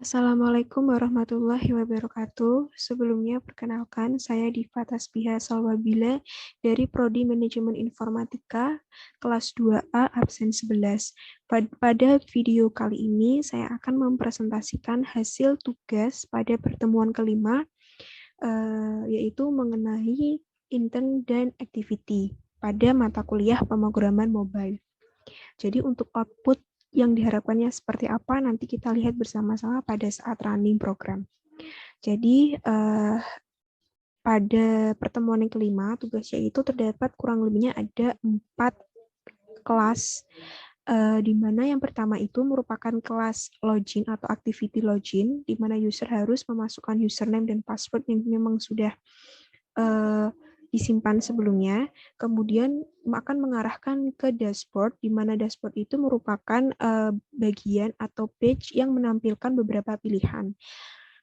Assalamualaikum warahmatullahi wabarakatuh. Sebelumnya, perkenalkan, saya Diva Tasbiha Salwabila dari Prodi Manajemen Informatika, kelas 2A, absen 11. Pada video kali ini, saya akan mempresentasikan hasil tugas pada pertemuan kelima, yaitu mengenai intern dan activity pada mata kuliah pemrograman mobile. Jadi untuk output yang diharapkannya seperti apa, nanti kita lihat bersama-sama pada saat running program. Jadi, pada pertemuan yang kelima, tugasnya itu terdapat kurang lebihnya ada 4 kelas, di mana yang pertama itu merupakan kelas login atau activity login, di mana user harus memasukkan username dan password yang memang sudah disimpan sebelumnya, kemudian akan mengarahkan ke dashboard, di mana dashboard itu merupakan bagian atau page yang menampilkan beberapa pilihan.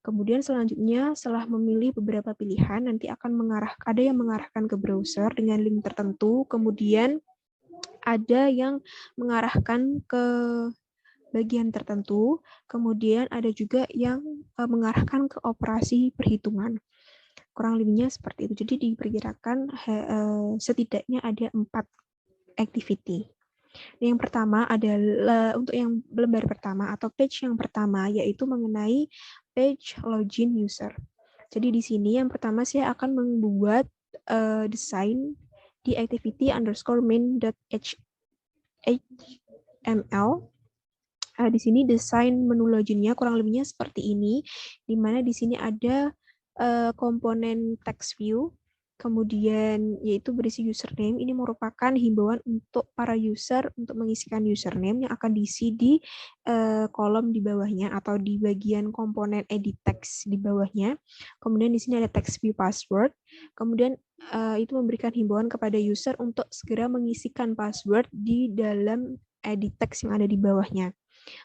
Kemudian selanjutnya, setelah memilih beberapa pilihan, nanti akan ada yang mengarahkan ke browser dengan link tertentu, kemudian ada yang mengarahkan ke bagian tertentu, kemudian ada juga yang mengarahkan ke operasi perhitungan. Kurang lebihnya seperti itu. Jadi diperkirakan setidaknya ada 4 activity. Yang pertama adalah untuk yang lembar pertama atau page yang pertama, yaitu mengenai page login user. Jadi di sini yang pertama saya akan membuat desain di activity_main.html. Di sini desain menu loginnya kurang lebihnya seperti ini, di mana di sini ada komponen text view, kemudian yaitu berisi username. Ini merupakan himbauan untuk para user untuk mengisikan username yang akan diisi di kolom di bawahnya atau di bagian komponen edit text di bawahnya. Kemudian di sini ada text view password. Kemudian itu memberikan himbauan kepada user untuk segera mengisikan password di dalam edit text yang ada di bawahnya.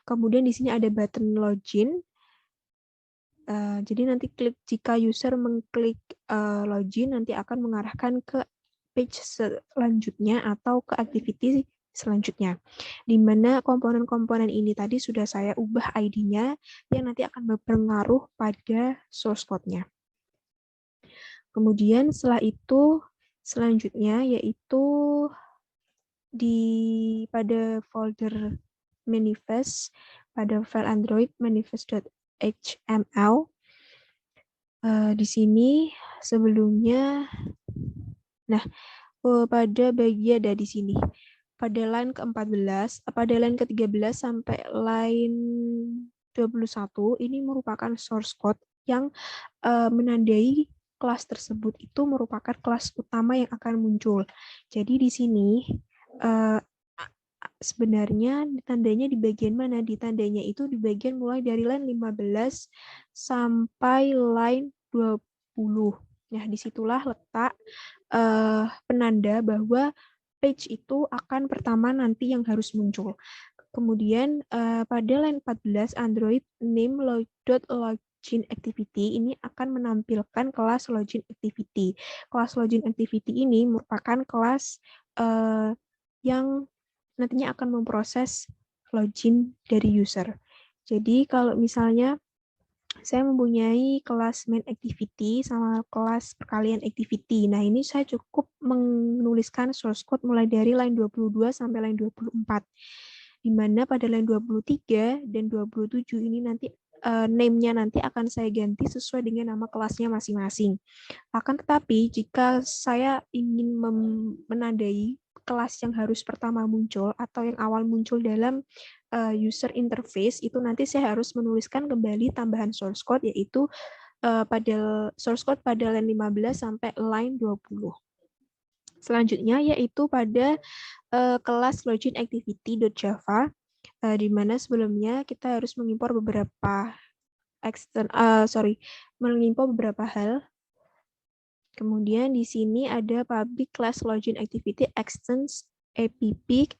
Kemudian di sini ada button login. Jadi nanti jika user mengklik login, nanti akan mengarahkan ke page selanjutnya atau ke activity selanjutnya. Di mana komponen-komponen ini tadi sudah saya ubah ID-nya yang nanti akan berpengaruh pada source code-nya. Kemudian setelah itu, selanjutnya yaitu pada folder manifest, pada file Android manifest.html. Di sini sebelumnya, pada bagian ada di sini. Pada line ke-14, pada line ke-13 sampai line 21, ini merupakan source code yang menandai kelas tersebut itu merupakan kelas utama yang akan muncul. Jadi di sini sebenarnya ditandanya di bagian mana? Ditandanya itu di bagian mulai dari line 15 sampai line 20. Nah, disitulah letak penanda bahwa page itu akan pertama nanti yang harus muncul. Kemudian pada line 14 Android name.login activity ini akan menampilkan kelas login activity. Kelas login activity ini merupakan kelas yang nantinya akan memproses login dari user. Jadi kalau misalnya saya mempunyai kelas main activity sama kelas perkalian activity. Nah, ini saya cukup menuliskan source code mulai dari line 22 sampai line 24. Di mana pada line 23 dan 27 ini nanti name-nya nanti akan saya ganti sesuai dengan nama kelasnya masing-masing. Akan tetapi, jika saya ingin menandai kelas yang harus pertama muncul atau yang awal muncul dalam user interface, itu nanti saya harus menuliskan kembali tambahan source code, yaitu pada source code pada line 15 sampai line 20. Selanjutnya yaitu pada kelas login activity.java, di mana sebelumnya kita harus mengimpor beberapa beberapa hal. Kemudian di sini ada public class login activity extends app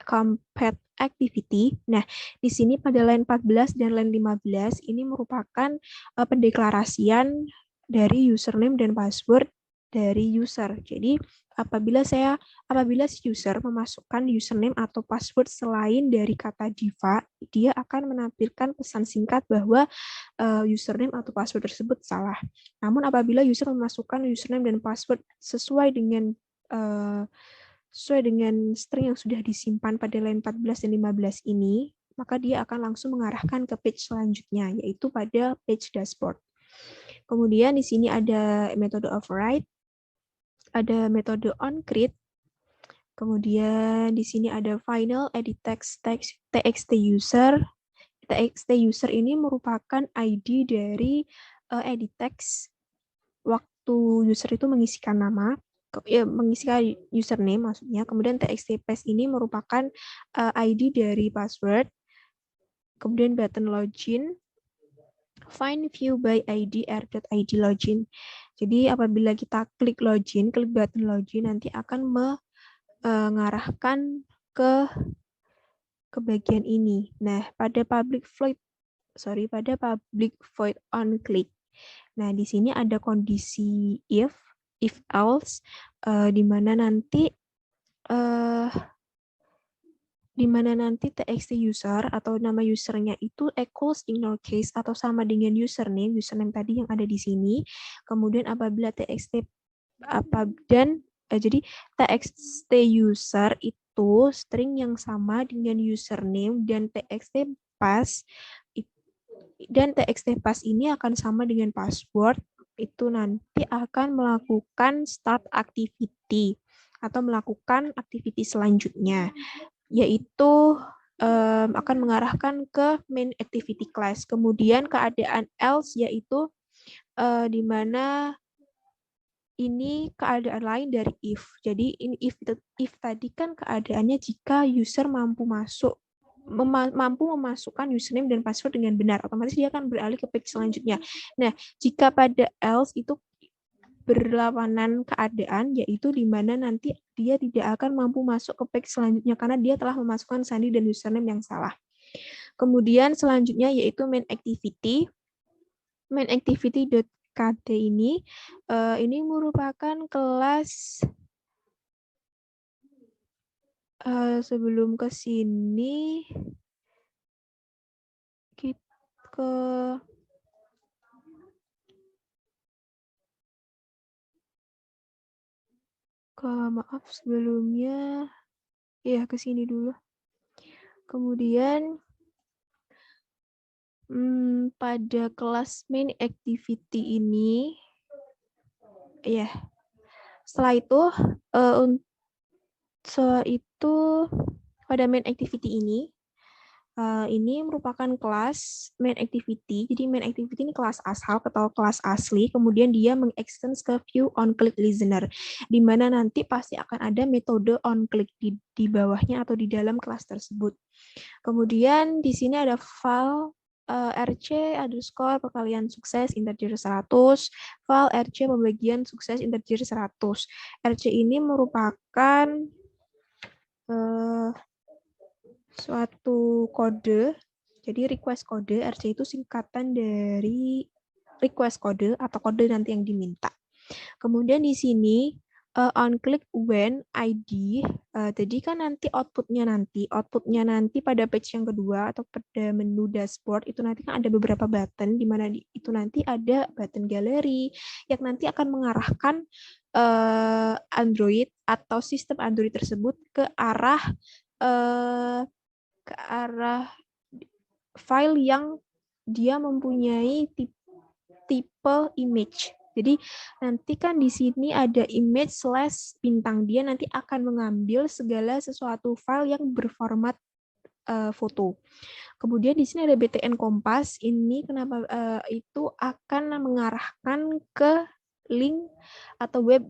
compat activity. Nah, di sini pada line 14 dan line 15 ini merupakan pendeklarasian dari username dan password dari user. Jadi, apabila si user memasukkan username atau password selain dari kata Diva, dia akan menampilkan pesan singkat bahwa username atau password tersebut salah. Namun apabila user memasukkan username dan password sesuai dengan string yang sudah disimpan pada line 14 dan 15 ini, maka dia akan langsung mengarahkan ke page selanjutnya, yaitu pada page dashboard. Kemudian di sini ada metode override, ada metode onCreate, kemudian di sini ada final edit text txt user. Txt user ini merupakan ID dari edit text waktu user itu mengisikan nama, mengisikan username maksudnya. Kemudian txt paste ini merupakan ID dari password. Kemudian button login, find view by ID r.id login. Jadi apabila kita klik button login, nanti akan mengarahkan ke bagian ini. Nah, pada public void on click. Nah, di sini ada kondisi if else, di mana nanti txt user atau nama usernya itu equals ignore case atau sama dengan username tadi yang ada di sini. Kemudian apabila txt jadi txt user itu string yang sama dengan username dan txt pass ini akan sama dengan password, itu nanti akan melakukan start activity atau melakukan aktiviti selanjutnya, yaitu akan mengarahkan ke main activity class. Kemudian keadaan else yaitu di mana ini keadaan lain dari if. Jadi ini if tadi kan keadaannya jika user mampu memasukkan username dan password dengan benar, otomatis dia akan beralih ke page selanjutnya. Nah, jika pada else itu berlawanan keadaan, yaitu di mana nanti dia tidak akan mampu masuk ke page selanjutnya karena dia telah memasukkan sandi dan username yang salah. Kemudian selanjutnya yaitu main activity. Main activity.kd ini merupakan kelas sebelum ke sini maaf sebelumnya ya ke sini dulu. Kemudian pada kelas main activity ini ya setelah itu pada main activity ini merupakan kelas main activity. Jadi main activity ini kelas asal atau kelas asli, kemudian dia mengextend ke view on click listener, di mana nanti pasti akan ada metode on click di bawahnya atau di dalam kelas tersebut. Kemudian di sini ada file rc_ perkalian sukses integer 100, file rc pembagian sukses integer 100. Rc ini merupakan suatu kode, jadi request kode. RC itu singkatan dari request kode atau kode nanti yang diminta. Kemudian di sini on click when ID, jadi kan nanti outputnya nanti pada page yang kedua atau pada menu dashboard itu nanti kan ada beberapa button, di mana itu nanti ada button gallery yang nanti akan mengarahkan Android atau sistem Android tersebut ke arah file yang dia mempunyai tipe image. Jadi nanti kan di sini ada image / bintang, dia nanti akan mengambil segala sesuatu file yang berformat foto. Kemudian di sini ada btn kompas, ini kenapa itu akan mengarahkan ke link atau web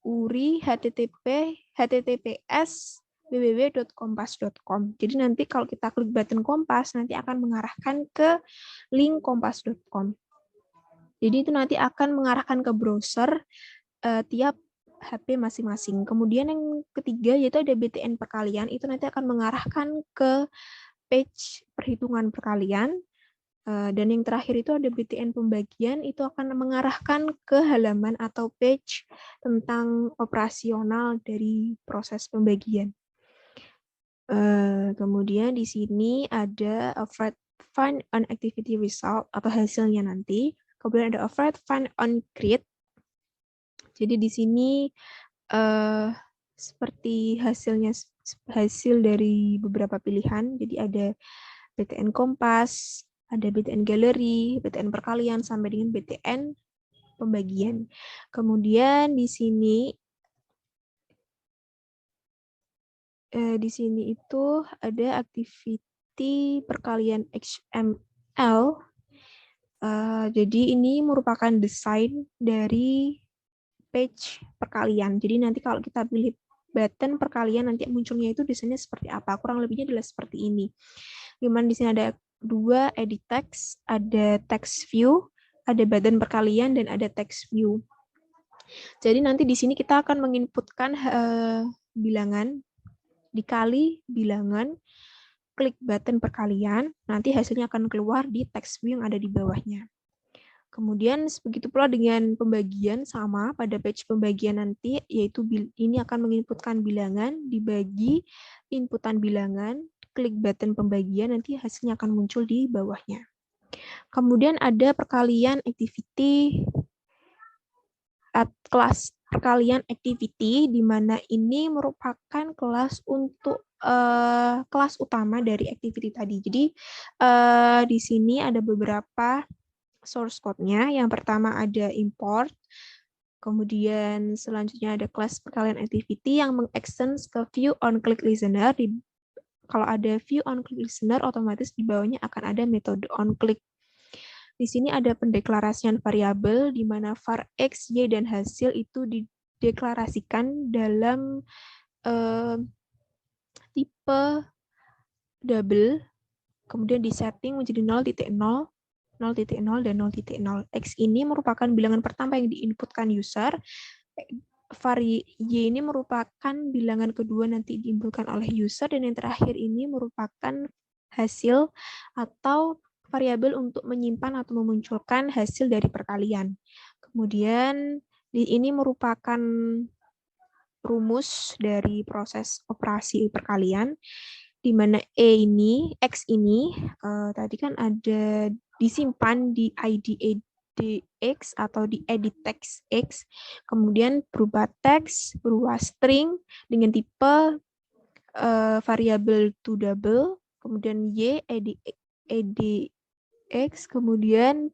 URI https www.kompas.com. Jadi nanti kalau kita klik button kompas, nanti akan mengarahkan ke link kompas.com. Jadi itu nanti akan mengarahkan ke browser tiap HP masing-masing. Kemudian yang ketiga yaitu ada btn perkalian, itu nanti akan mengarahkan ke page perhitungan perkalian. Dan yang terakhir itu ada btn pembagian, itu akan mengarahkan ke halaman atau page tentang operasional dari proses pembagian. Kemudian di sini ada find on activity result atau hasilnya nanti. Kemudian ada find on create. Jadi di sini seperti hasil dari beberapa pilihan. Jadi ada BTN Kompas, ada BTN Gallery, BTN Perkalian sampai dengan BTN Pembagian. Kemudian di sini itu ada activity perkalian XML. Jadi ini merupakan desain dari page perkalian. Jadi nanti kalau kita pilih button perkalian, nanti munculnya itu desainnya seperti apa. Kurang lebihnya adalah seperti ini. Dimana di sini ada dua edit text, ada text view, ada button perkalian, dan ada text view. Jadi nanti di sini kita akan menginputkan bilangan dikali bilangan, klik button perkalian, nanti hasilnya akan keluar di text view yang ada di bawahnya. Kemudian begitu pula dengan pembagian, sama pada page pembagian nanti, yaitu ini akan menginputkan bilangan, dibagi inputan bilangan, klik button pembagian, nanti hasilnya akan muncul di bawahnya. Kemudian ada perkalian activity, kelas perkalian activity, di mana ini merupakan kelas untuk kelas utama dari activity tadi. Jadi di sini ada beberapa source code-nya. Yang pertama ada import, kemudian selanjutnya ada kelas perkalian activity yang mengextend ke view on click listener. Kalau ada view on click listener, otomatis di bawahnya akan ada metode on click. Di sini ada pendeklarasian variabel di mana var x, y, dan hasil itu dideklarasikan dalam tipe double, kemudian disetting menjadi 0.0, 0.0, dan 0.0. X ini merupakan bilangan pertama yang diinputkan user. Var y ini merupakan bilangan kedua nanti diinputkan oleh user, dan yang terakhir ini merupakan hasil atau variabel untuk menyimpan atau memunculkan hasil dari perkalian. Kemudian ini merupakan rumus dari proses operasi perkalian, di mana X ini tadi kan ada disimpan di ID edx atau di edit text X, kemudian berubah teks, berubah string dengan tipe variabel to double, kemudian Y edx, kemudian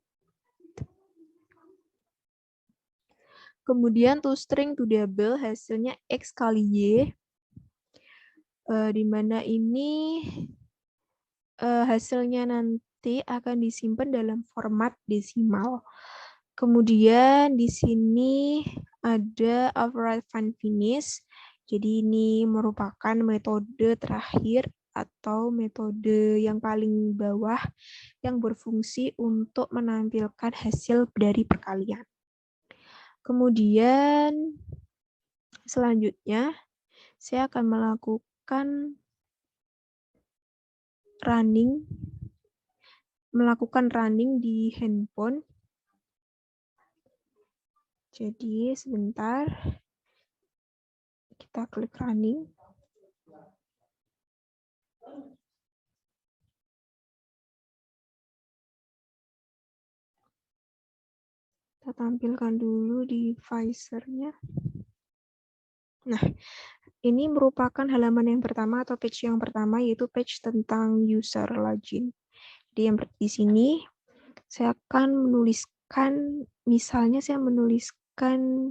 to string to double, hasilnya X kali Y, di mana ini hasilnya nanti akan disimpan dalam format desimal. Kemudian di sini ada override find finish. Jadi ini merupakan metode terakhir atau metode yang paling bawah yang berfungsi untuk menampilkan hasil dari perkalian. Kemudian selanjutnya saya akan melakukan running di handphone. Jadi sebentar, kita klik running. Kita tampilkan dulu device-nya. Nah, ini merupakan halaman yang pertama atau page yang pertama, yaitu page tentang user login. Jadi yang di sini saya akan menuliskan, misalnya saya menuliskan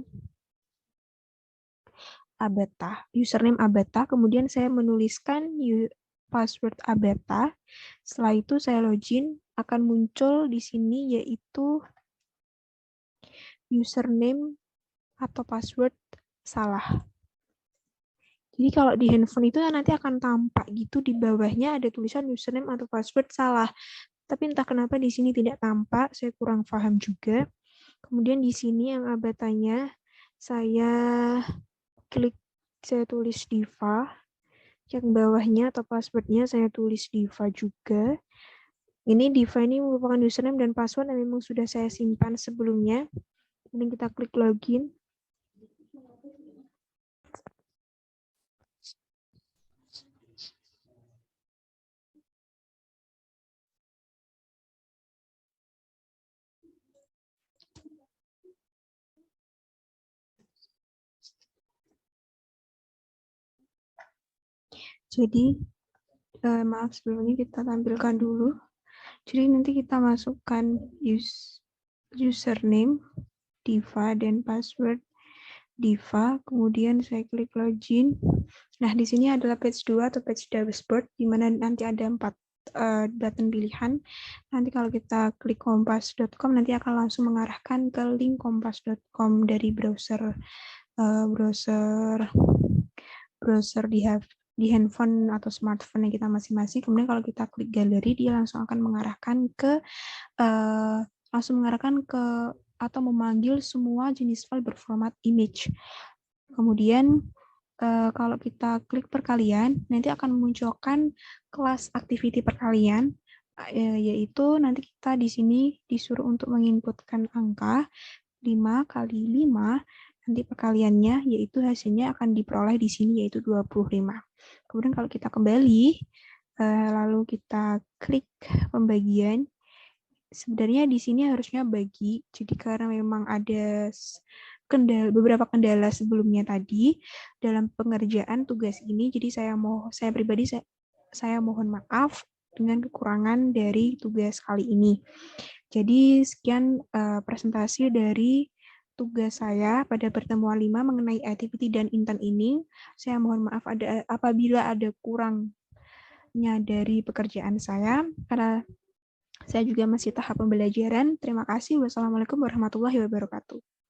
Abata, username Abata, kemudian saya menuliskan password Abata. Setelah itu saya login, akan muncul di sini yaitu username atau password salah. Jadi kalau di handphone itu nanti akan tampak gitu, di bawahnya ada tulisan username atau password salah. Tapi entah kenapa di sini tidak tampak, saya kurang paham juga. Kemudian di sini yang abatanya saya klik, saya tulis Diva. Yang bawahnya atau passwordnya saya tulis Diva juga. Ini Diva ini merupakan username dan password yang memang sudah saya simpan sebelumnya. Kemudian kita klik login. Jadi, maaf sebelumnya kita tampilkan dulu. Jadi nanti kita masukkan username Diva dan password Diva, kemudian saya klik login. Nah, di sini adalah page 2 atau page dashboard, di mana nanti ada 4 button pilihan. Nanti kalau kita klik kompas.com, nanti akan langsung mengarahkan ke link kompas.com dari browser di handphone atau smartphone yang kita masing-masing. Kemudian kalau kita klik galeri, dia langsung akan mengarahkan ke atau memanggil semua jenis file berformat image. Kemudian kalau kita klik perkalian, nanti akan memunculkan kelas activity perkalian, yaitu nanti kita di sini disuruh untuk menginputkan angka 5 kali 5, nanti perkaliannya yaitu hasilnya akan diperoleh di sini yaitu 25. Kemudian kalau kita kembali, lalu kita klik pembagian, sebenarnya di sini harusnya bagi, jadi karena memang ada beberapa kendala sebelumnya tadi dalam pengerjaan tugas ini, jadi saya pribadi mohon maaf dengan kekurangan dari tugas kali ini. Jadi sekian presentasi dari tugas saya pada pertemuan 5 mengenai activity dan intent ini. Saya mohon maaf apabila ada kurangnya dari pekerjaan saya, karena saya juga masih tahap pembelajaran. Terima kasih. Wassalamualaikum warahmatullahi wabarakatuh.